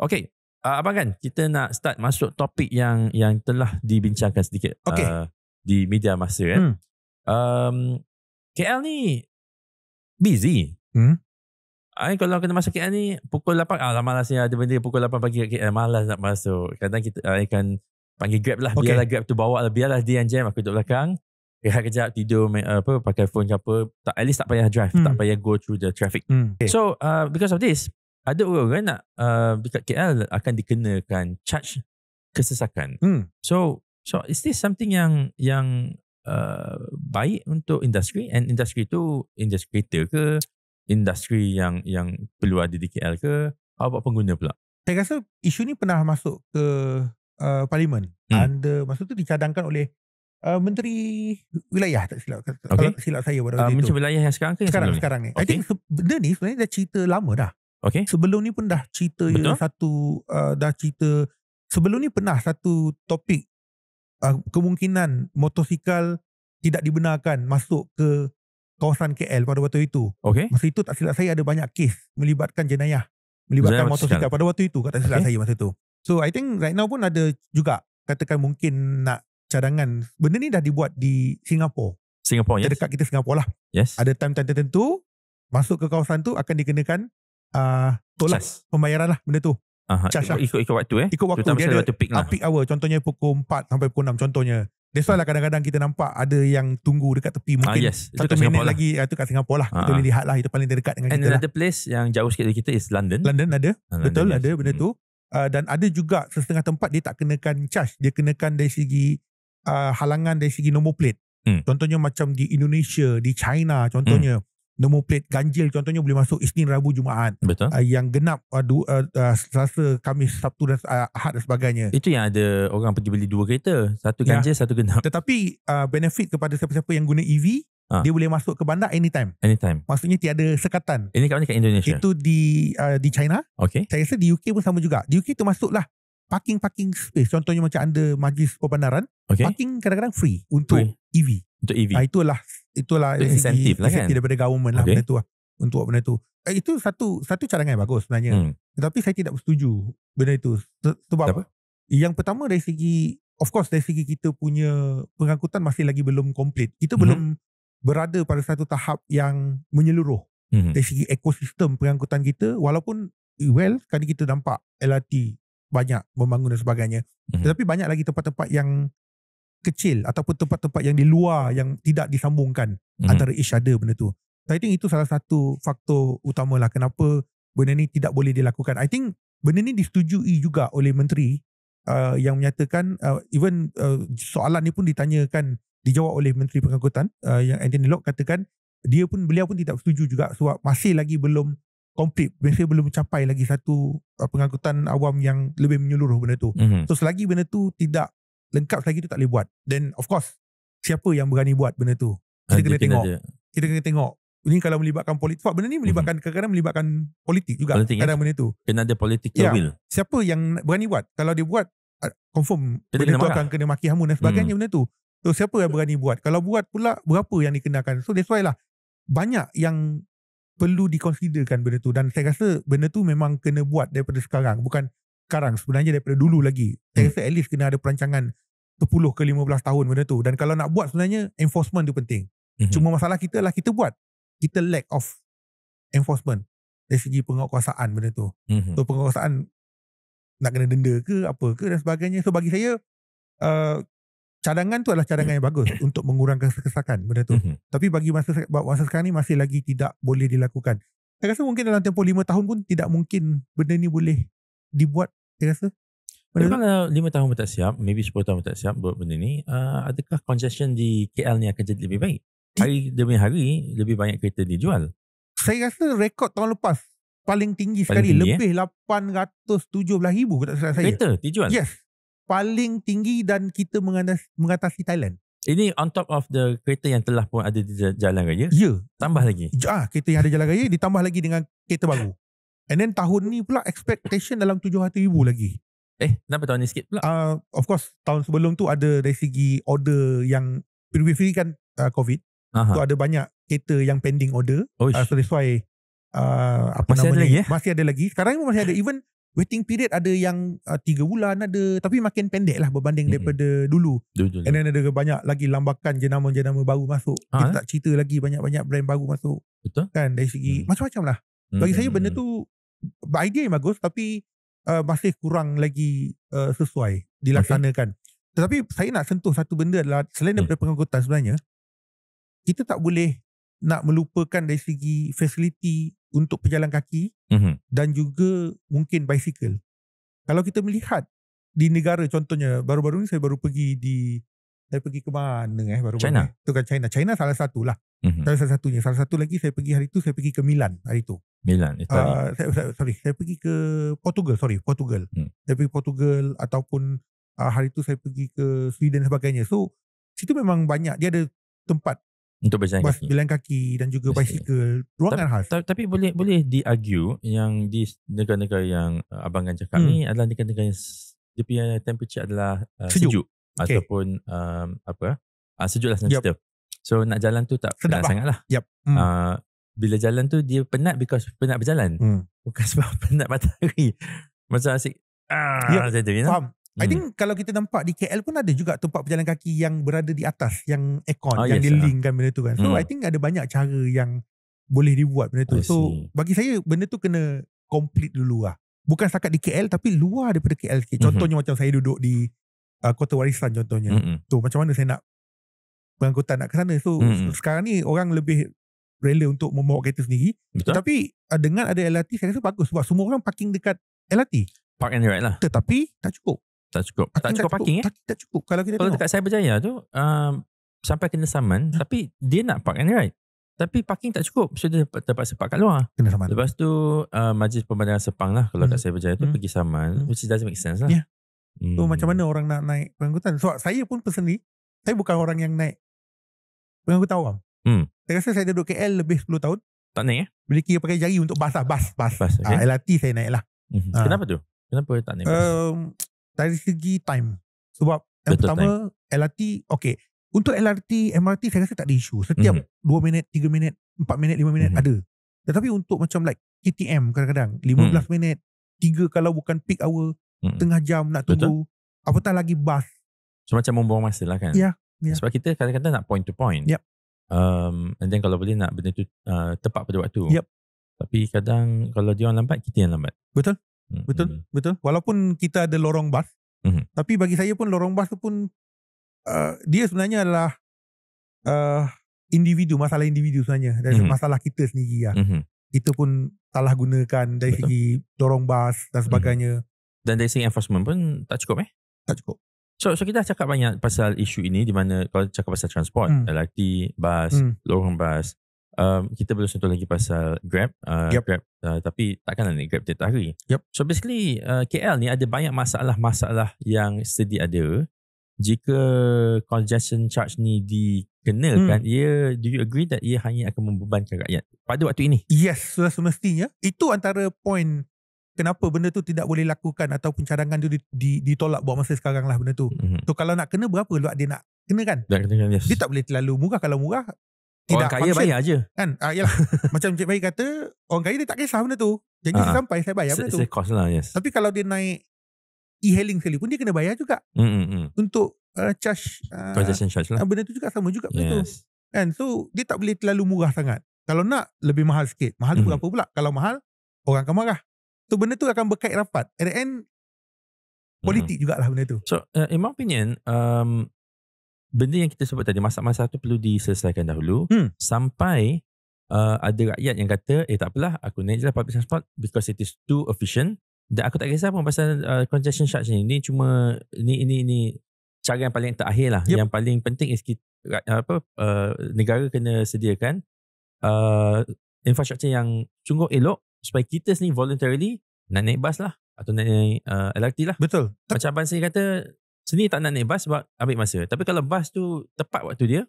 Okay, Abang Kan, kita nak start masuk topik yang telah dibincangkan sedikit di media masa kan. KL ni busy. Kalau kena masuk KL ni pukul 8, malasnya ada benda pukul 8 pagi kat KL, malas nak masuk. Kadang kita akan panggil Grab lah, biarlah Grab tu bawa lah, biarlah dia yang jam, aku duduk belakang, rehat kejap, tidur, pakai phone ke apa, at least tak payah drive, tak payah go through the traffic. So because of this, ada orang nak dekat KL akan dikenakan charge kesesakan. So is this something yang baik untuk industri, and industri tu industri kereta ke, industri yang perlu ada di KL ke, awak pengguna pula? Saya rasa isu ni pernah masuk ke parlimen. Masa tu dicadangkan oleh Menteri Wilayah, tak silap, kalau tak silap saya pada waktu itu. Menteri Wilayah yang sekarang ke? Sekarang ni. I think benda ni sebenarnya dah cerita lama dah. Sebelum ni pun dah cerita sebelum ni pernah satu topik kemungkinan motosikal tidak dibenarkan masuk ke kawasan KL pada waktu itu. Masa itu tak silap saya ada banyak kes melibatkan jenayah, melibatkan motosikal pada waktu itu, tak silap saya masa tu. So I think right now pun ada juga katakan mungkin nak cadangan. Benda ni dah dibuat di Singapura, yes. Dekat kita Singapura lah. Yes. Ada time tertentu masuk ke kawasan tu akan dikenakan tolak pembayaran lah benda tu. Charge lah. Ikut waktu Ikut waktu. Dia ada peak hour. Contohnya pukul 4 sampai pukul 6 contohnya. That's why lah kadang-kadang kita nampak ada yang tunggu dekat tepi. Mungkin 1 minit lagi. Itu kat Singapura lah. Kita boleh lihat lah. Itu paling terdekat dengan kita lah. And another place yang jauh sikit dari kita is London. London ada. Betul, ada benda tu. Dan ada juga setengah tempat dia tak kenakan charge. Dia kenakan dari segi halangan dari segi nombor plate. Contohnya macam di Indonesia, di China contohnya. Nombor plate ganjil contohnya boleh masuk Isnin, Rabu, Jumaat. Betul. Yang genap Selasa, Khamis, Sabtu dan Ahad dan sebagainya. Itu yang ada orang pergi beli 2 kereta, satu ganjil, satu genap. Tetapi benefit kepada siapa-siapa yang guna EV, dia boleh masuk ke bandar anytime. Maksudnya tiada sekatan. Ini kat mana? Kat Indonesia? Itu di China. Saya rasa di UK pun sama juga. Di UK termasuklah parking space. Contohnya macam anda majlis perbandaran, parking kadang-kadang free untuk EV. Untuk EV. Itulah insentif lah kan, daripada government lah benda tu lah, untuk benda tu. Itu satu cadangan yang bagus sebenarnya. Tetapi saya tidak bersetuju benda itu. Sebab yang pertama dari segi, of course dari segi kita punya pengangkutan masih lagi belum komplit. Kita belum berada pada satu tahap yang menyeluruh dari segi ekosistem pengangkutan kita. Walaupun sekali kita nampak LRT banyak membangun dan sebagainya. Tetapi banyak lagi tempat-tempat yang kecil ataupun tempat-tempat yang di luar yang tidak disambungkan antara each other benda tu. So, I think itu salah satu faktor utama lah kenapa benda ni tidak boleh dilakukan. I think benda ni disetujui juga oleh menteri yang menyatakan soalan ni pun ditanyakan, dijawab oleh Menteri Pengangkutan yang Anthony Loke katakan beliau pun tidak setuju juga sebab masih lagi belum komplit, masih belum mencapai lagi satu pengangkutan awam yang lebih menyeluruh benda tu. So selagi benda tu tidak lengkap lagi tu tak boleh buat. Then of course siapa yang berani buat benda tu, kita kena tengok. Kita kena tengok ini kalau melibatkan politik. Sebab benda ni melibatkan kadang-kadang melibatkan politik juga. Kadang benda tu kena ada political will. Siapa yang berani buat? Kalau dia buat confirm benda tu akan kena maki hamun dan sebagainya benda tu. So siapa yang berani buat? Kalau buat pula berapa yang dikenakan? So that's why lah banyak yang perlu dikonsiderkan benda tu. Dan saya rasa benda tu memang kena buat daripada sekarang. Bukan sekarang, sebenarnya daripada dulu lagi. Saya rasa at least kena ada perancangan 10 ke 15 tahun benda tu. Dan kalau nak buat sebenarnya enforcement tu penting. Cuma masalah kita lah kita buat, kita lack of enforcement dari segi penguasaan benda tu. So penguasaan nak kena denda ke apa ke dan sebagainya. So bagi saya cadangan tu adalah cadangan yang bagus untuk mengurangkan kesesakan benda tu. Tapi bagi masa sekarang ni masih lagi tidak boleh dilakukan. Saya rasa mungkin dalam tempoh 5 tahun pun tidak mungkin benda ni boleh dibuat. Saya rasa kalau 5 tahun pun tak siap, maybe 10 tahun pun tak siap buat benda ni, adakah congestion di KL ni akan jadi lebih baik? Hari demi hari lebih banyak kereta dijual. Saya rasa rekod tahun lepas paling tinggi sekali, lebih 817,000 kereta dijual. Yes, paling tinggi dan kita mengatasi Thailand. Ini on top of the kereta yang telah pun ada di jalan raya. Ya, tambah lagi. Kereta yang ada jalan raya ditambah lagi dengan kereta baru. And then tahun ni pula expectation dalam 700,000 lagi. Kenapa tahun ni sikit pula? Of course tahun sebelum tu ada dari segi order yang previously kan COVID. So ada banyak kereta yang pending order. So that's why masih ada lagi. Masih ada lagi. Sekarang pun masih ada. Even waiting period ada yang 3 bulan ada, tapi makin pendek lah berbanding daripada dulu. And then ada banyak lagi lambakan jenama-jenama baru masuk. Kita tak cerita lagi banyak-banyak brand baru masuk. Betul. Kan dari segi macam-macam lah. Bagi saya benda tu idea yang bagus, tapi masih kurang lagi sesuai dilaksanakan. Tetapi saya nak sentuh satu benda adalah selain daripada pengangkutan sebenarnya, kita tak boleh nak melupakan dari segi fasiliti untuk pejalan kaki dan juga mungkin bicycle. Kalau kita melihat di negara, contohnya baru-baru ni saya pergi ke mana China. Itu kan China. China salah satu lah. Salah satunya. Salah satu lagi saya pergi hari tu, saya pergi ke Milan hari tu. Milan, Italy. Saya pergi ke Portugal. Saya pergi Portugal, ataupun hari tu saya pergi ke Sweden dan sebagainya. So situ memang banyak, dia ada tempat untuk berjalan kaki dan juga bicycle, ruangan khas. Tapi boleh di-argue yang di negara-negara yang abangan cakap ni adalah negara-negara yang dia punya temperature adalah sejuk. Ataupun sejuk lah senang cerita. So nak jalan tu tak penat sangat lah. Bila jalan tu dia penat because penat berjalan, bukan sebab penat matahari. Macam asyik macam tu, faham. I think kalau kita nampak di KL pun ada juga tempat berjalan kaki yang berada di atas, yang aircon, yang dia linkkan benda tu kan. So I think ada banyak cara yang boleh dibuat benda tu. So bagi saya benda tu kena complete dulu lah. Bukan setakat di KL, tapi luar daripada KL sikit. Contohnya macam saya duduk di Kota Warisan contohnya. Tu macam mana saya nak pengangkutan nak ke sana. So sekarang ni orang lebih rela untuk membawa kereta sendiri. Betul. Tapi dengan ada LRT saya rasa bagus, sebab semua orang parking dekat LRT. Park and ride lah. Tetapi tak cukup. Tak cukup parking tak cukup. Kalau kita tengok dekat Cyberjaya tu sampai kena saman, tapi dia nak park and ride, tapi parking tak cukup, so dia terpaksa park kat luar. Kena saman. Lepas tu Majlis Pembandaran Sepang lah kalau kat Cyberjaya tu pergi saman, which doesn't make sense lah. So macam mana orang nak naik pengangkutan? So saya pun personally, saya bukan orang yang naik pengangkutan awam. Saya rasa saya duduk KL lebih 10 tahun tak naik boleh kira pakai jari untuk bas. Okay. LRT saya naik lah. Kenapa tu? Kenapa tak naik bas? Dari segi time. Sebab yang pertama time. LRT, okay, untuk LRT, MRT saya rasa tak ada isu. Setiap 2 minit, 3 minit, 4 minit, 5 minit ada. Tetapi untuk macam like KTM kadang-kadang 15 minit, 3 kalau bukan peak hour, tengah jam nak tunggu. Apatah lagi bas. So macam membuang masa lah kan. Sebab kita kadang-kadang nak point to point. And then kalau boleh nak benda tu tepat pada waktu. Tapi kadang kalau dia orang lambat, kita yang lambat. Betul. Walaupun kita ada lorong bas, tapi bagi saya pun lorong bas tu pun dia sebenarnya adalah masalah individu sebenarnya, dan masalah kita sendiri lah. Kita pun salah gunakan dari segi lorong bas dan sebagainya. Dan dari segi enforcement pun tak cukup Tak cukup. So kita dah cakap banyak pasal isu ini, di mana kalau cakap pasal transport, LRT, bas, lorong bas, kita belum sentuh lagi pasal Grab. Grab tapi takkan naik Grab tiap hari. So basically KL ni ada banyak masalah-masalah yang sedia ada. Jika congestion charge ni dikenakan, do you agree that ia hanya akan membebankan rakyat pada waktu ini? Yes, sudah semestinya. Itu antara poin kenapa benda tu tidak boleh lakukan, ataupun cadangan tu ditolak buat masa sekarang lah benda tu. So kalau nak kena, berapa dia nak kenakan? Dia tak boleh terlalu murah. Kalau murah, orang kaya function. Bayar je kan? Yalah. Macam Cik Bayi kata, orang kaya dia tak kisah benda tu. Janji sampai saya bayar benda tu. Cost lah, yes. Tapi kalau dia naik e-hailing sekali pun, dia kena bayar juga. Untuk charge congestion charge lah. Benda tu juga sama juga benda tu. Kan? So dia tak boleh terlalu murah sangat. Kalau nak lebih mahal sikit. Mahal tu berapa pula? Kalau mahal, orang akan marah. So benda tu akan berkait rapat. At the end, politik jugalah benda tu. So in my opinion, benda yang kita sebut tadi, masalah-masalah tu perlu diselesaikan dahulu sampai ada rakyat yang kata, tak apalah, aku naik je lah public transport because it is too efficient, dan aku tak kisah pun pasal congestion charge ni. Ni cuma ni cara yang paling terakhir lah. Yang paling penting is negara kena sediakan infrastruktur yang sungguh elok supaya kita sendiri voluntarily nak naik bas lah, atau naik LRT lah. Betul. Macam Abang sendiri kata, sendiri tak nak naik bas sebab ambil masa. Tapi kalau bas tu tepat waktu dia,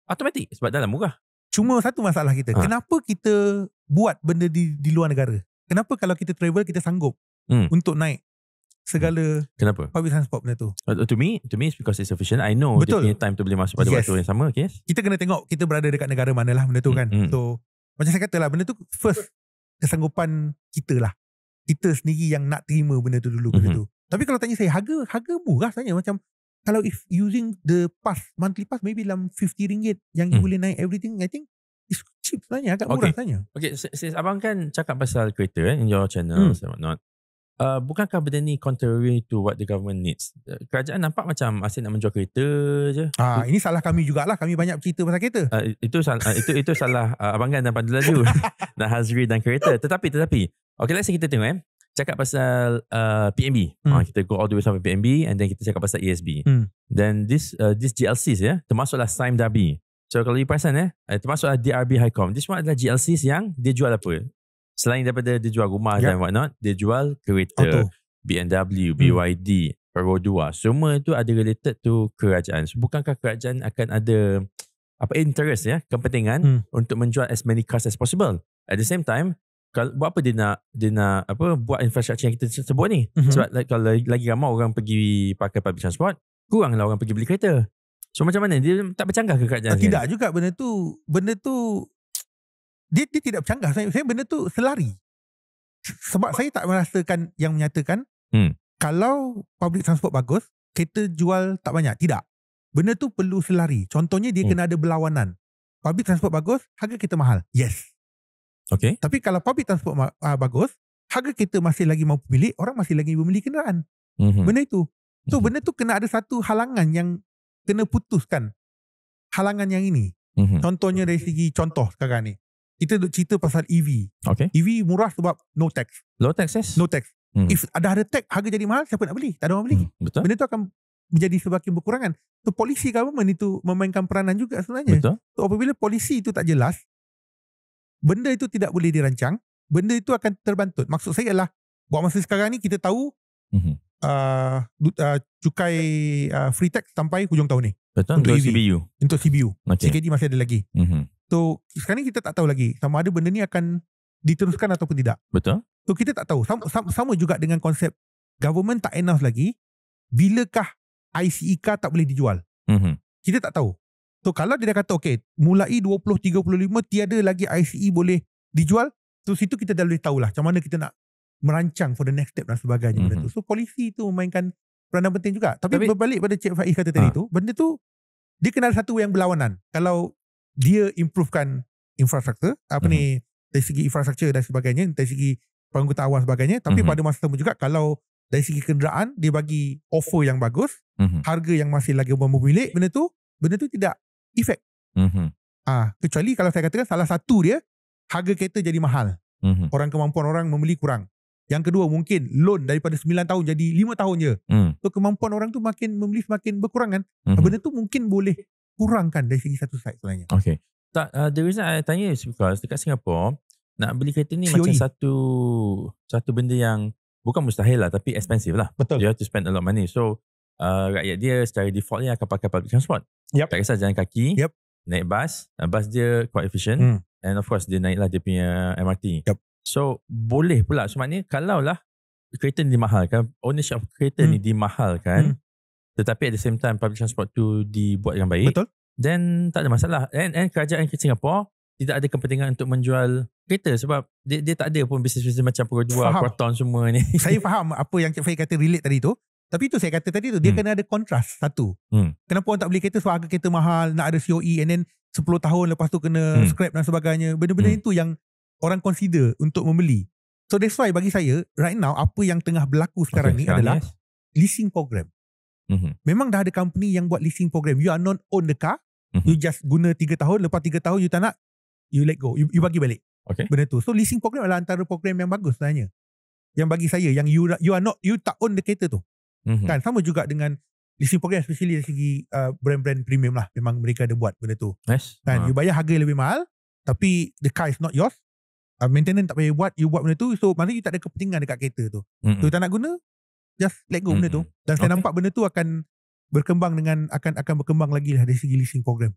automatik sebab dalam murah. Cuma satu masalah kita, kenapa kita buat benda di luar negara? Kenapa kalau kita travel, kita sanggup untuk naik segala public transport benda tu? To me it's because it's efficient. I know dia punya time tu boleh masuk pada waktu yang sama. Kita kena tengok kita berada dekat negara mana lah benda tu kan. So macam saya kata lah, benda tu first kesanggupan kita lah. kita sendiri yang nak terima benda tu dulu. Benda tu. Tapi kalau tanya saya, harga murah sebenarnya. Macam kalau if using the pass, monthly pass, maybe dalam RM50 yang you boleh naik everything, I think it's cheap sebenarnya, agak murah sebenarnya. Okay, since abang kan cakap pasal kereta in your channel and whatnot, bukankah benda ni contrary to what the government needs? Kerajaan nampak macam asyik nak menjual kereta je. Ini salah kami jugalah. Kami banyak cerita pasal kereta. Itu salah Abang Gan dan Pandu Laju dan Hazri dan kereta. Tetapi okay, let's say kita tengok cakap pasal PNB. Kita go all the way sampai PNB and then kita cakap pasal ESB. Then this GLCs termasuklah Sime Darby. So kalau you perasan termasuklah DRB Highcom. This one adalah GLCs yang dia jual apa? Selain daripada dia jual rumah dan whatnot, dia jual kereta, BMW, BYD, Perodua. Semua itu ada related to kerajaan. So, bukankah kerajaan akan ada interest kepentingan untuk menjual as many cars as possible? At the same time, buat apa dia nak buat infrastruktur yang kita sebut ni? Sebab kalau lagi ramai orang pergi pakai public transport, kuranglah orang pergi beli kereta. So macam mana? Dia tak bercanggah ke kerajaan? Tidak juga benda tu dia tidak bercanggah. Saya benda tu selari. Sebab saya tak merasakan yang menyatakan kalau public transport bagus, kereta jual tak banyak. Tidak. Benda tu perlu selari. Contohnya dia kena ada berlawanan. Public transport bagus, harga kereta mahal. Yes. Okay. Tapi kalau public transport bagus, harga kereta masih lagi mampu milik, orang masih lagi membeli kenderaan. Benda itu. So benda tu kena ada satu halangan yang kena putuskan. Halangan yang ini. Contohnya dari segi contoh sekarang ni. Kita duk cerita pasal EV. Okay. EV murah sebab no tax. Low tax, yes. No tax. If ada tax, harga jadi mahal, siapa nak beli? Tak ada orang beli. Betul. Benda tu akan menjadi semakin berkurangan. So polisi government itu memainkan peranan juga sebenarnya. Betul. So apabila polisi itu tak jelas, benda itu tidak boleh dirancang, benda itu akan terbantut. Maksud saya adalah, buat masa sekarang ni kita tahu cukai free tax sampai hujung tahun ni. Betul. Untuk CBU. Untuk CBU. Okay. CKD masih ada lagi. So sekarang ni kita tak tahu lagi sama ada benda ni akan diteruskan ataupun tidak. Betul. So kita tak tahu. Sama juga dengan konsep government tak announce lagi bilakah ICE car tak boleh dijual. Kita tak tahu. So kalau dia dah kata okay, mulai 2035 tiada lagi ICE boleh dijual, so situ kita dah boleh tahulah macam mana kita nak merancang for the next step dan sebagainya. Benda tu. So polisi tu memainkan peranan penting juga. Tapi berbalik pada Cik Faiz kata tadi tu, benda tu dia kena ada satu yang berlawanan. Kalau dia improvekan infrastruktur, ni dari segi infrastruktur dan sebagainya, dari segi pengangkutan awam sebagainya, tapi pada masa sama juga kalau dari segi kenderaan dia bagi offer yang bagus, harga yang masih lagi mampu milik, benda tu tidak efek. Kecuali kalau saya katakan salah satu dia harga kereta jadi mahal. Orang kemampuan orang membeli kurang. Yang kedua mungkin loan daripada 9 tahun jadi 5 tahun je. So kemampuan orang tu makin membeli semakin berkurang kan. Benda tu mungkin boleh kurangkan dari segi satu side sebenarnya. Okay. The reason I tanya is because dekat Singapore nak beli kereta ni COE. macam satu benda yang bukan mustahil lah, tapi expensive lah. Betul. You have to spend a lot of money. So rakyat dia secara default ni akan pakai public transport. Tak kisah jalan kaki, naik bas. Bas dia quite efficient. And of course dia naiklah dia punya MRT. So boleh pula. So maknanya kalau lah kereta ni dimahalkan, ownership of kereta ni dimahalkan, tetapi at the same time public transport tu dibuat dengan baik, betul, then tak ada masalah. And kerajaan Singapore tidak ada kepentingan untuk menjual kereta sebab dia tak ada pun bisnes-bisnes macam Perodua, Proton semua ni. Saya faham apa yang Cik Faiz kata relate tadi tu. Tapi tu saya kata tadi tu, dia kena ada kontras satu. Kenapa orang tak beli kereta sebab harga kereta mahal, nak ada COE and then 10 tahun lepas tu kena scrap dan sebagainya. Benda-benda itu yang orang consider untuk membeli. So that's why bagi saya right now apa yang tengah berlaku sekarang ni adalah leasing program. Memang dah ada company yang buat leasing program. You are not own the car, you just guna 3 tahun, lepas 3 tahun you tak nak, you let go, you bagi balik. Benda tu. So leasing program adalah antara program yang bagus sebenarnya. Yang bagi saya yang you tak own the kereta tu. Kan sama juga dengan leasing program, especially dari segi brand-brand premium lah. Memang mereka ada buat benda tu. Kan you bayar harga lebih mahal, tapi the car is not yours. Maintenance tak payah buat, you buat benda tu. So maknanya you tak ada kepentingan dekat kereta tu. So you tak nak guna, just let go benda tu. Dan saya nampak benda tu akan berkembang dengan akan berkembang lagi lah dari segi leasing program.